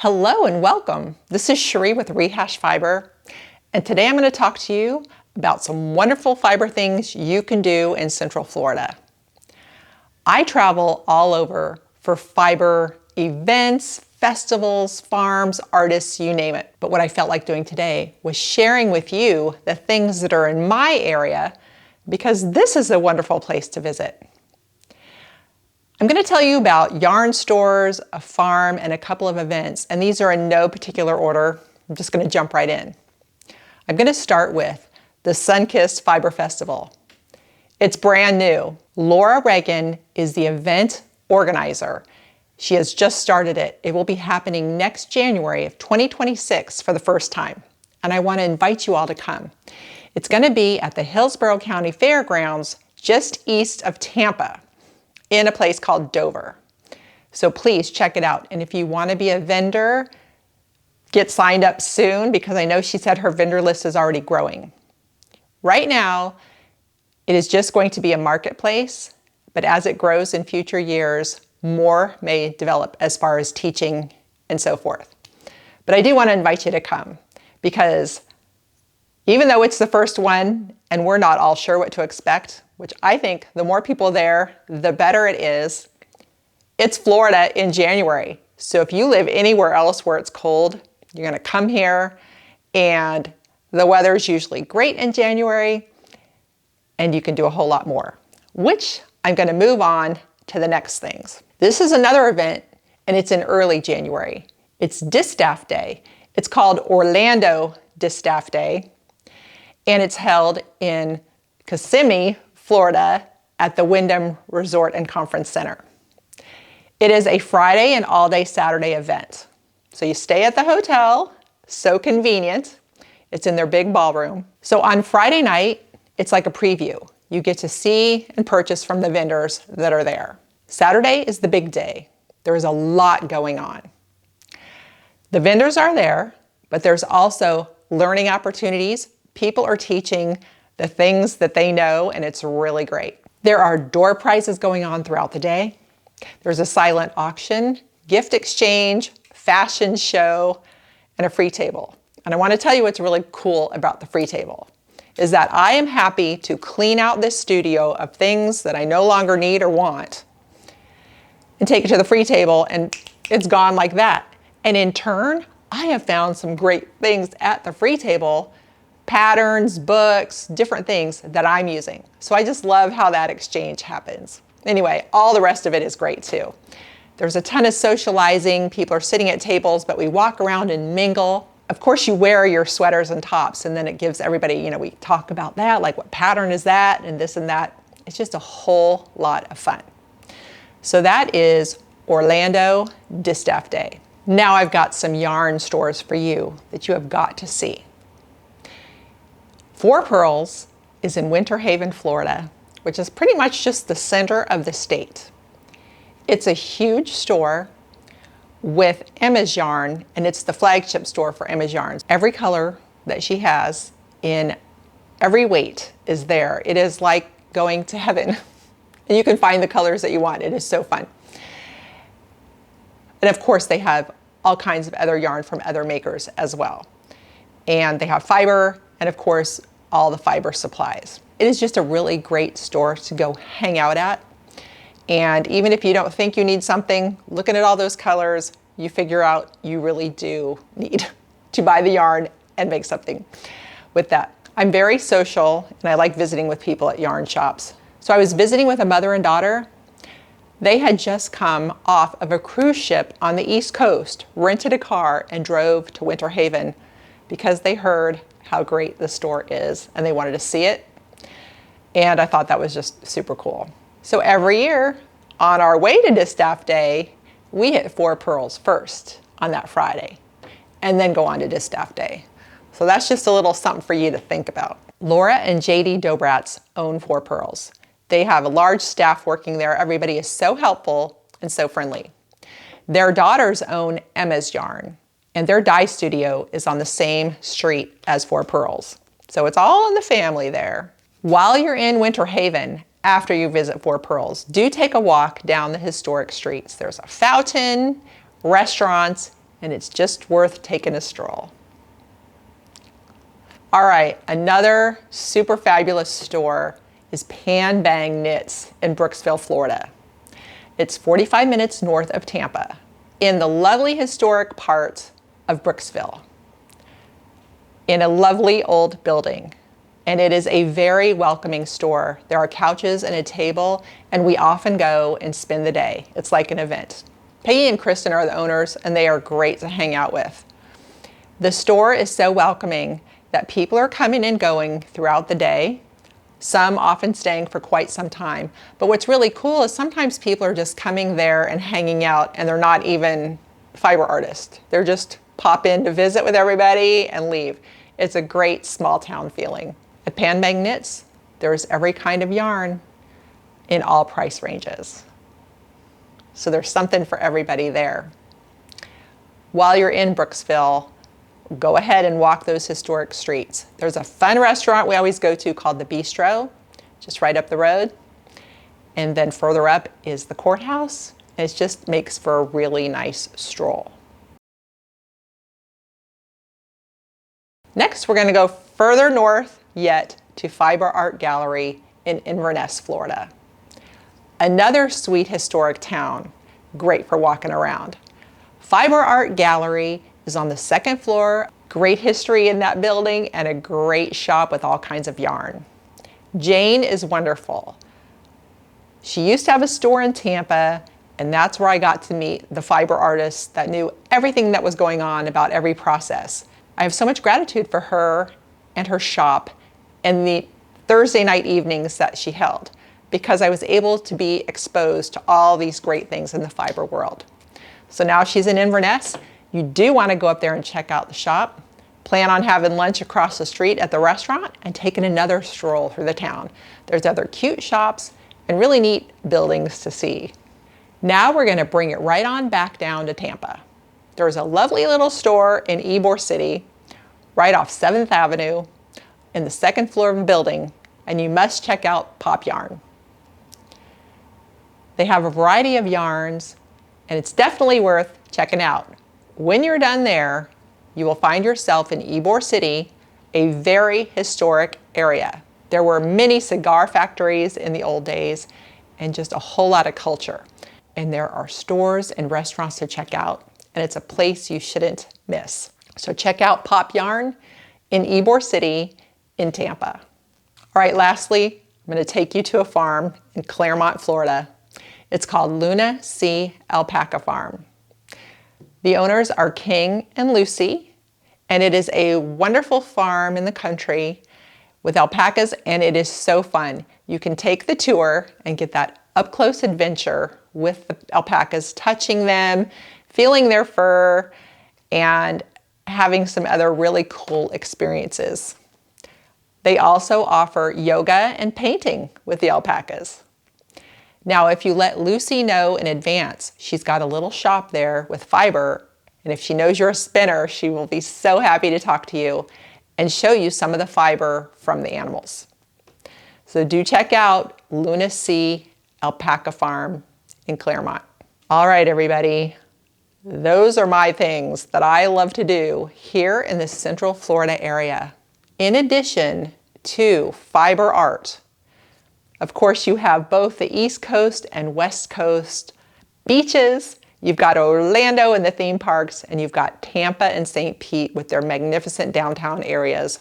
Hello and welcome. This is Cherie with Rehashfiber, and today I'm going to talk to you about some wonderful fiber things you can do in Central Florida. I travel all over for fiber events, festivals, farms, artists, you name it. But what I felt like doing today was sharing with you the things that are in my area because this is a wonderful place to visit. I'm going to tell you about yarn stores, a farm, and a couple of events, and these are in no particular order. I'm just going to jump right in. I'm going to start with the SunKissed Fiber Festival. It's brand new. Laura Reagan is the event organizer. She has just started it. It will be happening next January of 2026 for the first time, and I want to invite you all to come. It's going to be at the Hillsborough County Fairgrounds just east of Tampa, in a place called Dover. So please check it out. And if you want to be a vendor, get signed up soon because I know she said her vendor list is already growing. Right now, it is just going to be a marketplace, but as it grows in future years, more may develop as far as teaching and so forth. But I do want to invite you to come because even though it's the first one and we're not all sure what to expect, which I think the more people there, the better it is. It's Florida in January. So if you live anywhere else where it's cold, you're going to come here, and the weather is usually great in January, and you can do a whole lot more, which I'm going to move on to the next things. This is another event, and it's in early January. It's DAFF Day. It's called Orlando DAFF Day, and it's held in Kissimmee, Florida at the Wyndham Resort and Conference Center. It is a Friday and all-day Saturday event. So you stay at the hotel, so convenient. It's in their big ballroom. So on Friday night, it's like a preview. You get to see and purchase from the vendors that are there. Saturday is the big day. There is a lot going on. The vendors are there, but there's also learning opportunities. People are teaching the things that they know, and it's really great. There are door prizes going on throughout the day. There's a silent auction, gift exchange, fashion show, and a free table. And I want to tell you what's really cool about the free table is that I am happy to clean out this studio of things that I no longer need or want and take it to the free table, and it's gone like that. And in turn, I have found some great things at the free table, patterns, books, different things that I'm using. So I just love how that exchange happens. Anyway, all the rest of it is great too. There's a ton of socializing. People are sitting at tables, but we walk around and mingle. Of course, you wear your sweaters and tops, and then it gives everybody, we talk about that, like what pattern is that, and this and that. It's just a whole lot of fun. So that is Orlando DAFF Day. Now I've got some yarn stores for you that you have got to see. Four Pearls is in Winter Haven, Florida, which is pretty much just the center of the state. It's a huge store with Emma's Yarn, and it's the flagship store for Emma's Yarns. Every color that she has in every weight is there. It is like going to heaven. And you can find the colors that you want. It is so fun. And of course, they have all kinds of other yarn from other makers as well. And they have fiber, and of course, all the fiber supplies. It is just a really great store to go hang out at. And even if you don't think you need something, looking at all those colors, you figure out you really do need to buy the yarn and make something with that. I'm very social, and I like visiting with people at yarn shops. So I was visiting with a mother and daughter. They had just come off of a cruise ship on the East Coast, rented a car, and drove to Winter Haven because they heard how great the store is and they wanted to see it. And I thought that was just super cool. So every year on our way to DAFF Day, we hit Four Pearls first on that Friday and then go on to DAFF Day. So that's just a little something for you to think about. Laura and JD Dobratz own Four Pearls. They have a large staff working there. Everybody is so helpful and so friendly. Their daughters own Emma's Yarn, and their dye studio is on the same street as Four Pearls. So it's all in the family there. While you're in Winter Haven, after you visit Four Pearls, do take a walk down the historic streets. There's a fountain, restaurants, and it's just worth taking a stroll. All right, another super fabulous store is Pan Bang Knits in Brooksville, Florida. It's 45 minutes north of Tampa in the lovely historic part of Brooksville in a lovely old building. And it is a very welcoming store. There are couches and a table, and we often go and spend the day. It's like an event. Peggy and Kristen are the owners, and they are great to hang out with. The store is so welcoming that people are coming and going throughout the day, some often staying for quite some time. But what's really cool is sometimes people are just coming there and hanging out, and they're not even fiber artists. They're just pop in to visit with everybody and leave. It's a great small town feeling. At Pan Bang Knits, there's every kind of yarn in all price ranges. So there's something for everybody there. While you're in Brooksville, go ahead and walk those historic streets. There's a fun restaurant we always go to called the Bistro, just right up the road. And then further up is the courthouse. And it just makes for a really nice stroll. Next, we're going to go further north yet to Fiber Art Gallery in Inverness, Florida. Another sweet historic town, great for walking around. Fiber Art Gallery is on the second floor, great history in that building, and a great shop with all kinds of yarn. Jane is wonderful. She used to have a store in Tampa, and that's where I got to meet the fiber artists that knew everything that was going on about every process. I have so much gratitude for her and her shop and the Thursday night evenings that she held, because I was able to be exposed to all these great things in the fiber world. So now she's in Inverness. You do want to go up there and check out the shop. Plan on having lunch across the street at the restaurant and taking another stroll through the town. There's other cute shops and really neat buildings to see. Now we're going to bring it right on back down to Tampa. There's a lovely little store in Ybor City, right off 7th Avenue, in the second floor of a building, and you must check out Pop Yarn. They have a variety of yarns, and it's definitely worth checking out. When you're done there, you will find yourself in Ybor City, a very historic area. There were many cigar factories in the old days, and just a whole lot of culture. And there are stores and restaurants to check out, and it's a place you shouldn't miss. So check out Pop Yarn in Ybor City in Tampa. All right, lastly, I'm going to take you to a farm in Claremont, Florida. It's called Lunac Alpaca Farm. The owners are King and Lucy, and it is a wonderful farm in the country with alpacas, and it is so fun. You can take the tour and get that up-close adventure with the alpacas, touching them, feeling their fur, and having some other really cool experiences. They also offer yoga and painting with the alpacas. Now, if you let Lucy know in advance, she's got a little shop there with fiber, and if she knows you're a spinner, she will be so happy to talk to you and show you some of the fiber from the animals. So do check out Lunac Alpaca Farm in Claremont. All right, everybody. Those are my things that I love to do here in the Central Florida area. In addition to fiber art, of course, you have both the East Coast and West Coast beaches. You've got Orlando and the theme parks, and you've got Tampa and St. Pete with their magnificent downtown areas,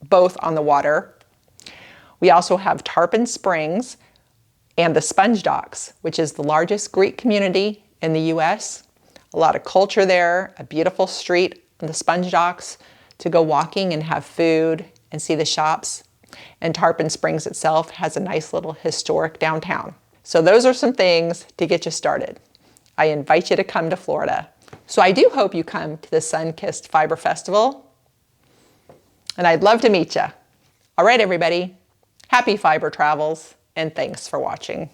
both on the water. We also have Tarpon Springs and the Sponge Docks, which is the largest Greek community in the U.S. A lot of culture there, a beautiful street on the Sponge Docks to go walking and have food and see the shops. And Tarpon Springs itself has a nice little historic downtown. So those are some things to get you started. I invite you to come to Florida. So I do hope you come to the SunKissed Fiber Festival, and I'd love to meet you. All right, everybody, happy fiber travels, and thanks for watching.